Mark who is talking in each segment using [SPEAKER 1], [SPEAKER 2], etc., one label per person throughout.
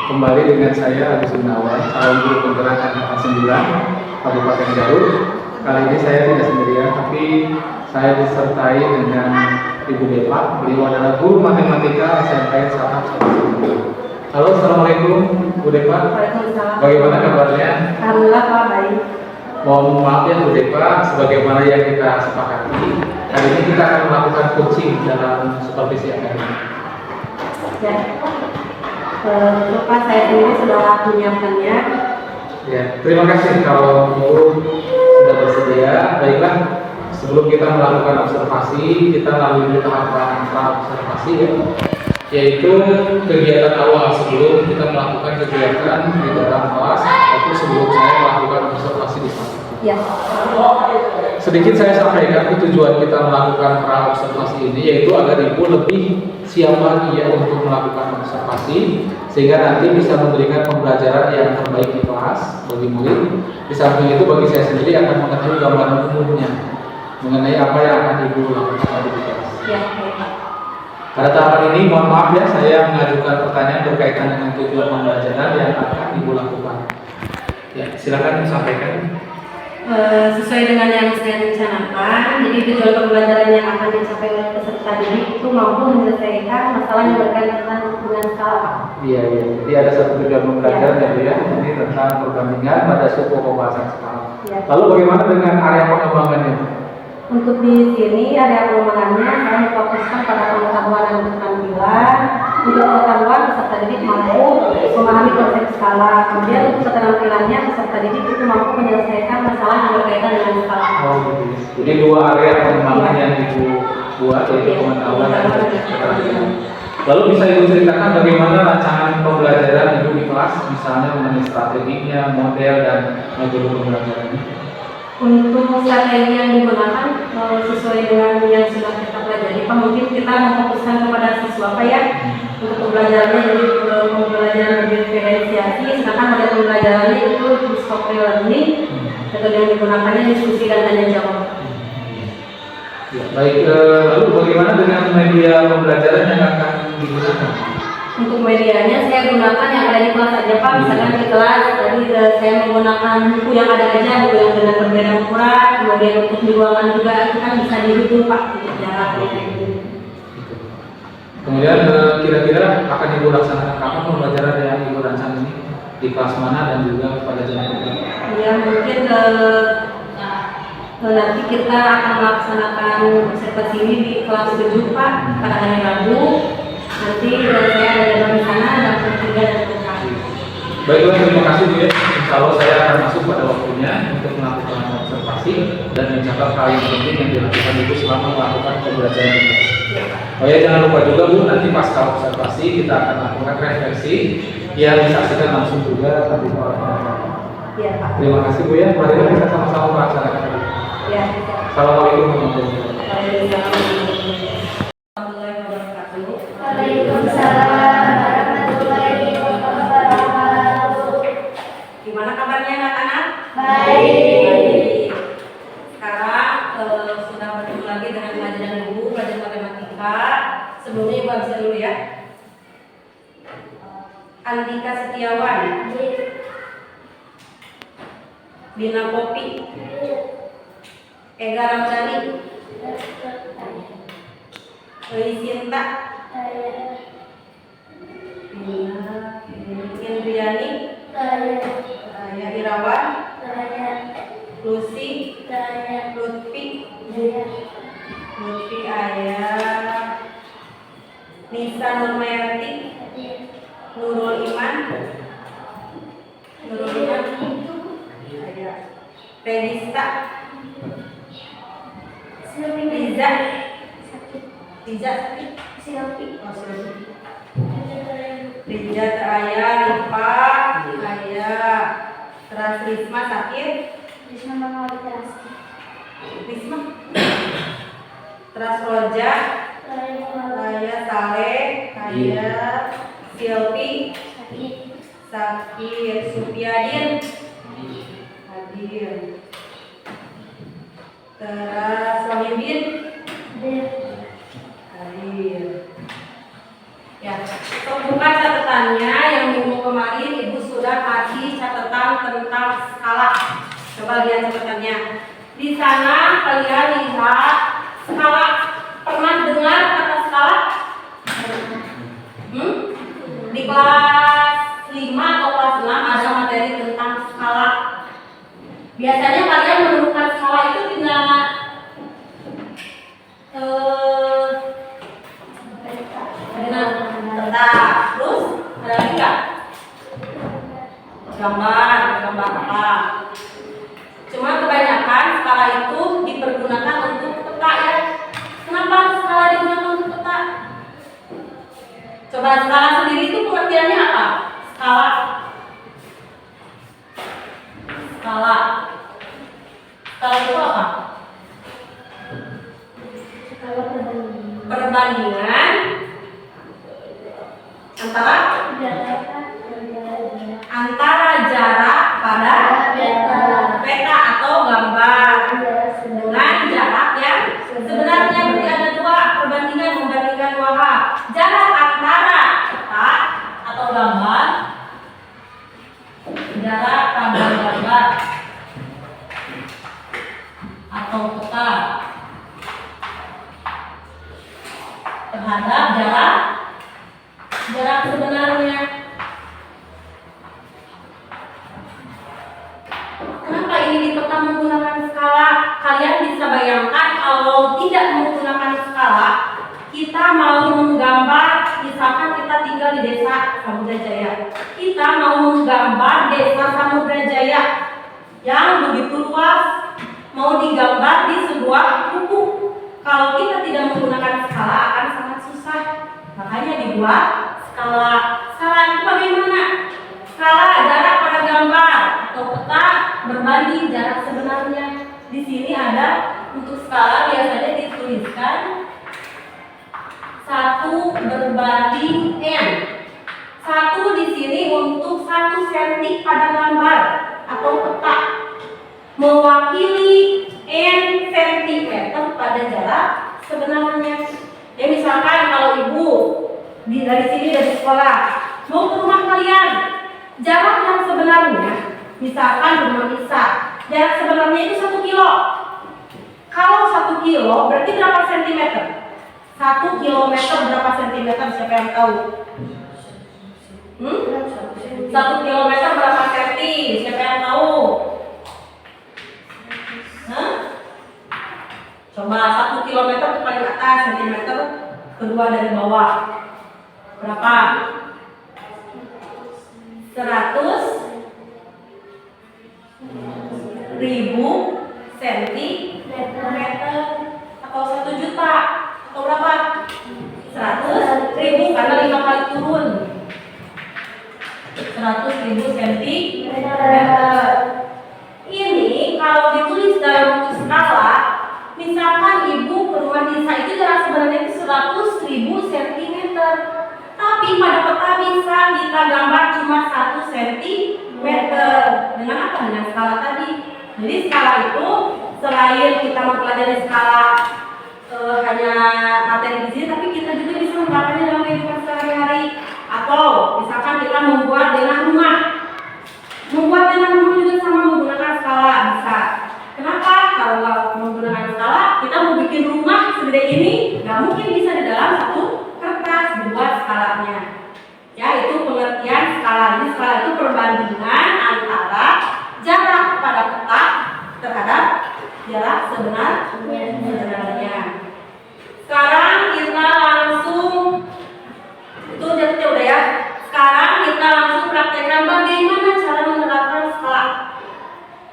[SPEAKER 1] Kembali dengan saya Agus Gunawan, calon guru penggerak angkatan 9 Kabupaten Garut. Kali ini saya tidak sendirian, tapi saya disertai dengan Ibu Depa. Beliau adalah guru matematika SMK Satam 1. Halo, assalamualaikum Bu Depa.
[SPEAKER 2] Waalaikumsalam.
[SPEAKER 1] Bagaimana kabarnya?
[SPEAKER 2] Alhamdulillah Pak, baik.
[SPEAKER 1] Mohon maaf ya Bu Depa, sebagaimana yang kita sepakati, hari ini kita akan melakukan coaching dalam supervisi akademik.
[SPEAKER 2] Ya. Pak, saya sendiri sudah menyiapkannya.
[SPEAKER 1] Ya, terima kasih kalau Ibu sudah bersedia. Baiklah, sebelum kita melakukan observasi, kita lalui tahapan observasi ya, yaitu kegiatan awal sebelum kita melakukan kegiatan di dalam kelas, atau sebelum saya melakukan observasi di sana.
[SPEAKER 2] Ya.
[SPEAKER 1] Sedikit saya sampaikan tujuan kita melakukan pra observasi ini, yaitu agar Ibu lebih siap lagi ya untuk melakukan observasi, sehingga nanti bisa memberikan pembelajaran yang terbaik di kelas bagi murid. Di samping itu bagi saya sendiri akan mengetahui gambaran umumnya mengenai apa yang akan Ibu lakukan di kelas.
[SPEAKER 2] Ya, baik Pak.
[SPEAKER 1] Pada tahapan ini mohon maaf ya, saya mengajukan pertanyaan berkaitan dengan tujuan pembelajaran yang akan Ibu lakukan. Ya, silakan sampaikan.
[SPEAKER 2] Sesuai dengan yang saya rencanakan, jadi tujuan pembelajaran yang akan dicapai oleh peserta didik itu mampu menyelesaikan masalah yang berkaitan dengan skala Pak.
[SPEAKER 1] Iya. Jadi ada satu tujuan pembelajaran ya Bu ya, ini tentang perbandingan pada suku pembahasan skala.
[SPEAKER 2] Ya.
[SPEAKER 1] Lalu bagaimana dengan area pengembangannya?
[SPEAKER 2] Untuk di sini area pengembangannya saya memfokuskan pada pengetahuan dan keterampilan. Untuk pengetahuan peserta didik mampu memahami konsep skala. Kemudian untuk keterampilannya peserta didik itu mampu menyelesaikan masalah yang berkaitan dengan skala.
[SPEAKER 1] Oh gitu. Jadi dua area pengembangan yang Ibu buat, yaitu pengetahuan dan keterampilan. Lalu bisa Ibu ceritakan bagaimana rancangan pembelajaran Ibu di kelas, misalnya mengenai strateginya, model dan metode pembelajarannya?
[SPEAKER 2] Untuk strategi yang digunakan sesuai dengan yang sudah kita pelajari, Pak, mungkin kita memfokuskan kepada siswa Pak ya. Untuk pembelajarannya jadi pembelajaran berdiferensiasi, sedangkan pada pembelajarannya itu discovery learning. Metode yang digunakannya diskusi dan tanya jawab.
[SPEAKER 1] Ya, baik, lalu bagaimana dengan media pembelajaran yang akan digunakan?
[SPEAKER 2] Untuk medianya saya gunakan yang ada di kelas saja Pak. Misalkan di kelas tadi saya menggunakan buku yang ada aja, buku yang dengan berbeda ukuran. Kemudian untuk di ruangan juga itu kan bisa dihubung Pak untuk jarak kayak gitu.
[SPEAKER 1] Kemudian kira-kira akan Ibu laksanakan kapan pembelajaran yang Ibu rancang ini, di kelas mana dan juga pada jam berapa?
[SPEAKER 2] Ya mungkin nanti kita akan melaksanakan observasi ini di kelas 7 Pak pada hari Rabu. Nanti saya ada di sana dan ketiga dan keempat.
[SPEAKER 1] Baiklah, terima kasih Bu ya. Insya Allah saya akan masuk pada waktunya untuk melakukan observasi dan mencatat hal yang penting yang dilakukan Ibu selama melakukan pembelajaran di kelas. Oh ya, jangan lupa juga Bu, nanti pasca observasi kita akan lakukan refleksi yang disaksikan langsung juga nanti oleh teman-teman.
[SPEAKER 2] Iya Pak.
[SPEAKER 1] Terima kasih Bu ya. Mari kita sama-sama melaksanakan ini.
[SPEAKER 2] Ya.
[SPEAKER 1] Assalamualaikum warahmatullahi wabarakatuh.
[SPEAKER 2] Waalaikumsalam warahmatullahi wabarakatuh. Gimana kabarnya anak-anak? Baik. Sekarang sudah bertemu lagi dengan pelajaran Ibu, pelajaran matematika. Sebelumnya Ibu bisa dulu ya. Andika Setiawan, Dina Popi, Ega Ramdhani, Sinta, Indriani, Raya Irawan, Lucy, Lutfi, Ayah, Nisa Nurmayati, Nurul Iman, Renista, Riza Raya, Ripa, Ayah, Teras Risma sakit, Risma, Teras Roja, Raya Saleh, Ayah, Silvi, Sakir, Supiadin, Hadir, Teras Wahidin, Hadir. Ya, untuk buka catatannya yang minggu kemarin bagian catatannya. Di sana kalian lihat skala. Pernah dengar kata skala? Di kelas 5 atau kelas 6 ada materi tentang skala. Biasanya kalian menemukan skala itu tidak dengan peta. Terus ada lagi nggak? Gambar apa? Cuma kebanyakan skala itu dipergunakan untuk peta ya. Kenapa skala digunakan untuk peta? Coba skala sendiri itu pengertiannya apa? Skala itu apa? Perbandingan antara jarak pada peta atau gambar dengan jarak yang sebenarnya. Berarti ada dua perbandingan, membandingkan dua hal. Jarak antara peta atau gambar, jarak pada gambar atau peta terhadap jarak sebenarnya. Kenapa ini di peta menggunakan skala? Kalian bisa bayangkan kalau tidak menggunakan skala, kita mau menggambar, misalkan kita tinggal di desa Samudra Jaya. Kita mau menggambar desa Samudra Jaya yang begitu luas, mau digambar di sebuah buku. Kalau kita tidak menggunakan skala akan sangat susah. Makanya dibuat skala. Skala itu bagaimana? Skala jarak pada gambar atau peta berbanding jarak sebenarnya. Di sini ada untuk skala biasanya dituliskan 1 berbanding n. 1 di sini untuk 1 cm pada gambar atau peta, mewakili n cm pada jarak sebenarnya. Ya misalkan kalau ibu dari sini dari sekolah mau ke rumah kalian, jarak yang sebenarnya misalkan rumah Isa, jarak sebenarnya itu 1 kilo. Kalau 1 kilo berarti berapa sentimeter? 1 kilometer berapa sentimeter? Siapa yang tahu? 1 kilometer berapa senti? Siapa yang tahu? Coba 1 kilometer itu paling atas, sentimeter kedua dari bawah. Berapa? 100.000 sentimeter atau 1 juta atau berapa? 100.000 karena 5 kali turun. 100.000 sentimeter. Ini kalau ditulis dalam bentuk skala, misalkan ibu ke rumah Nisa itu jarak sebenarnya itu 100.000 cm. Tapi pada peta bisa kita gambar cuma 1 cm. Dengan apa? Dengan skala tadi. Jadi skala itu selain kita mempelajari skala hanya materi di sini, tapi kita juga bisa menerapkannya dalam kehidupan sehari-hari. Atau misalkan kita membuat denah rumah. Membuat denah rumah juga sama menggunakan skala bisa. Kenapa? Kalau menggunakan skala, kita mau bikin rumah segede ini, nggak mungkin bisa di dalam satu kertas, dibuat skalanya. Ya, itu pengertian skala. Jadi skala itu perbandingan antara jarak pada peta terhadap jarak sebenarnya. Sekarang kita langsung, itu jatuhnya udah ya. Sekarang kita langsung praktekkan bagaimana cara menerapkan skala.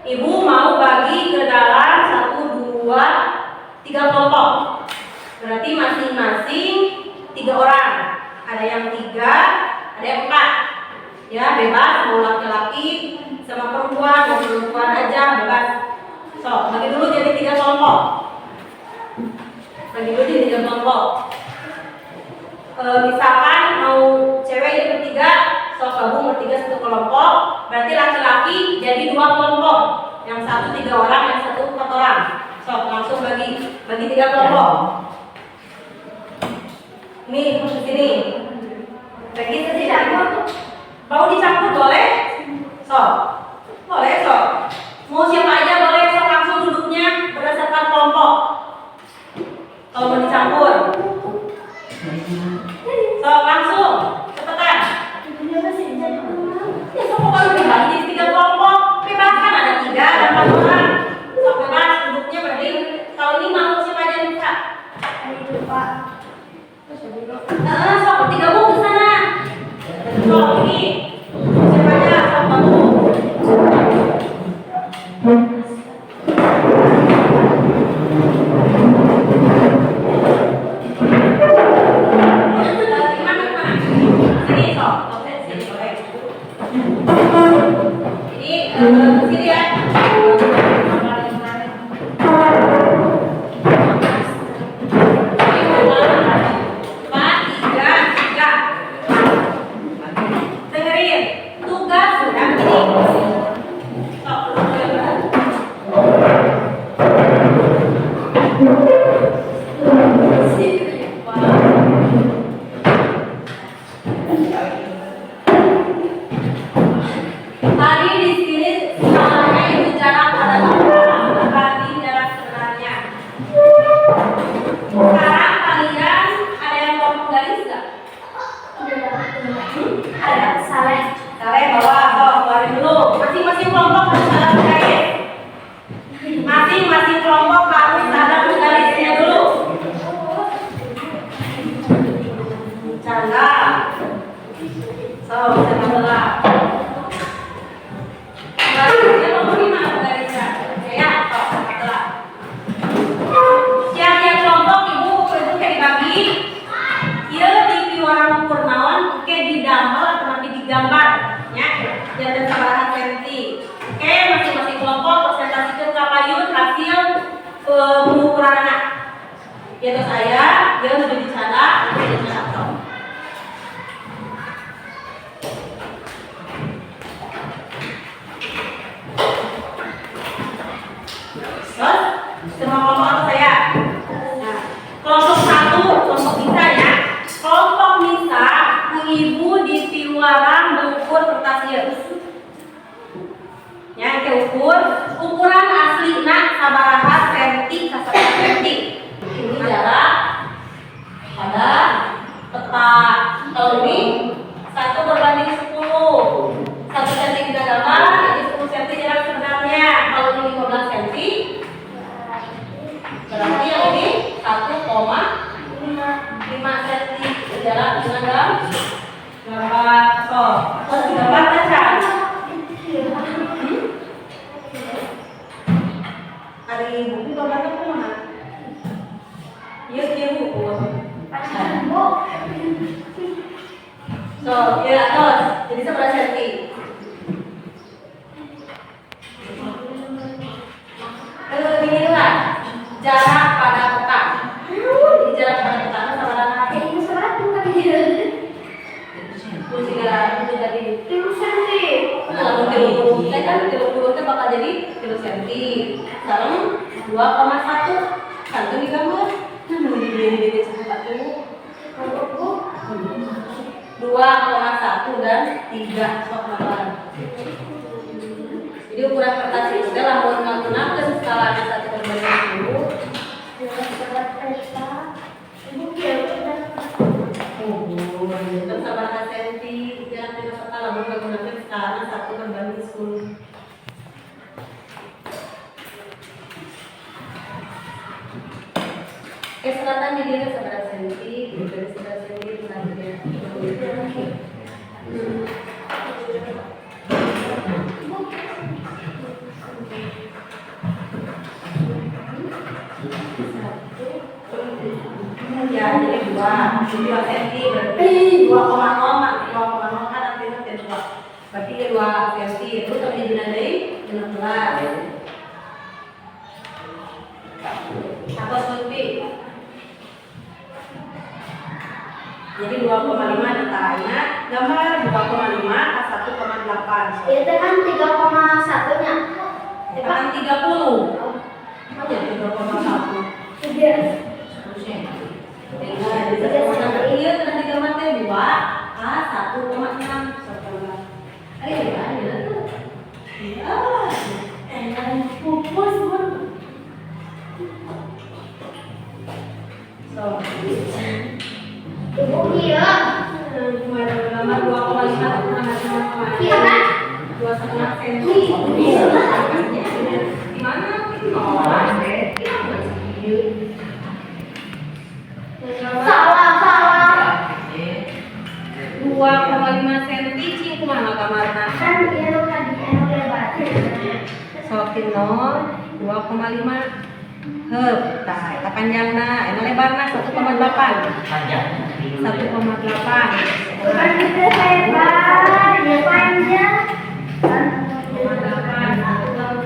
[SPEAKER 2] Ibu mau bagi ke dalam 1, 2, 3 kelompok. Berarti masing-masing 3 orang. Ada yang 3, ada yang 4. Ya bebas, mau laki-laki sama perempuan, mau perempuan aja bebas. So, bagi dulu jadi 3 kelompok. Bagi dulu jadi 3 kelompok. Misalkan mau cewek jadi bertiga, so gabung bertiga 1 kelompok. Berarti laki-laki jadi 2 kelompok. Yang 1 3 orang, yang 1 4 orang. So langsung bagi 3 kelompok. Nih ke sini. Bagi sini campur. Mau dicampur boleh? So boleh so. Mau siapa aja Kalau mau dicampur, so langsung cepetan. Ya semua kalau dibagi jadi 3 kelompok, bebas kan ada 3 dan 4 orang. So bebas duduknya berarti. Kalau ini mau siapa aja yang bisa? So digabung ke sana. So ini siapa aja? So kamu. Tadi di sini salahnya itu jarak pada berarti jarak sebenarnya. Sekarang kalian ada yang mau menggaris nggak? Ada. Saleh bawa, keluarin dulu. Masing-masing kelompok harus ada menggaris. Masing-masing kelompok harus ada menggarisnya dulu. Canda. So, saya belah. Tiap-tiap kelompok ibu itu kayak dibagi. Ia di piwarang ukur naon, oke didamel atau nanti digambar, ya. Jangan sabaraha senti. Oke, masing-masing kelompok presentasikan kapayun hasil pengukuran anak. Yaitu saya, dia sudah bicara, dia bicara. Semua kelompok apa saya? Nah, kelompok 1, kelompok Nisa ya. Kelompok Nisa, ibu di piwarang mengukur kertas ieu. Ya, kita ukuran aslina sabaraha senti ka senti. Ini jarak pada peta. Kalau ini 1/10. 1 senti kita gambar, jadi 10 senti jarak sebenarnya. Kalau ini 15 senti, berarti yang ini 1,5 cm jarak dengan gambar. So, gambar aja. Hari buku gambarnya kemana? Yes, dia buku. So, ya terus. Jadi 11 cm. Inilah jarak pada peta. Jadi jarak pada peta sama dengan ini seberat tuh kan dia. Terus itu jadi 3 cm. Kalau 30, saya kan 30 itu bakal jadi 3 cm. Sekarang 2,1. Satu digambar. Nah, ini cepat dulu. 2,1 dan 3 sok gambar. Jadi ukuran kertas itu adalah menggunakan skala 1/10. Untuk sabaraha senti jangan kita skala menggunakan skala 1/10. Selatan di dia sabaraha senti, di sabaraha senti nanti. Ya, jadi 2 cm berarti 2,0 kan artinya 2. Berarti 2 cm itu terjadi dari 16. Apa seperti? Jadi 2,5 ditanya, gambar 2,5 ke 1,8.
[SPEAKER 3] Itu kan 3,1-nya.
[SPEAKER 2] Itu kan 30. Oh ya 3,1.
[SPEAKER 3] Iya.
[SPEAKER 2] Iya, tadi gambar teh 2 ke 1,6. Ada tuh. Pupus pun. So,
[SPEAKER 3] Ibu iya.
[SPEAKER 2] gambar 2,5 sama sama
[SPEAKER 3] Iya kan?
[SPEAKER 2] 2,5 cm. Gimana?
[SPEAKER 3] Salah.
[SPEAKER 2] 2,5 cm cing kumaha gamarna?
[SPEAKER 3] Kan dia lo tadi anu lebar.
[SPEAKER 2] Sokin 2,5 heup tah eta panjangna eta lebarna 1,8
[SPEAKER 1] Panjang.
[SPEAKER 2] 1,8
[SPEAKER 3] Bukan itu lebar, ya panjang.
[SPEAKER 2] 1,8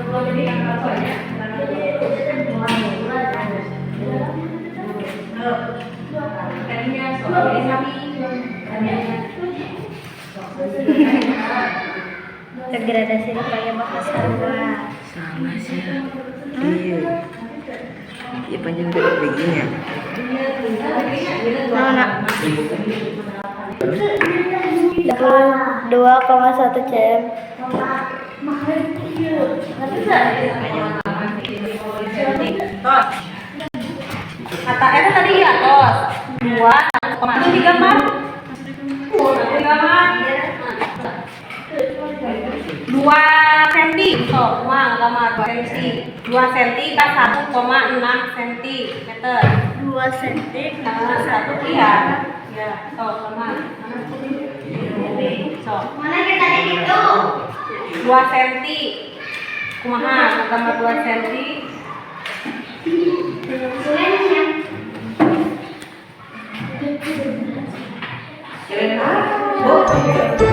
[SPEAKER 2] kalau jadi angka soalnya tadinya soalnya sapi
[SPEAKER 3] Degradasi pakai bahasa luar.
[SPEAKER 4] Sama sih. Iya. Ya panjang dari begini ya.
[SPEAKER 3] Nah, 2,1 cm.
[SPEAKER 2] tos kata itu tadi ya tos 2,1 di gambar di gambar 2 cm so uang gambar 2 cm 2 cm kan 1,6 cm
[SPEAKER 3] 2 cm.
[SPEAKER 2] 1 iya ya so sama so
[SPEAKER 3] Mana kita tadi itu?
[SPEAKER 2] 2 cm kumaha gambar 2 cm
[SPEAKER 3] Sulennya.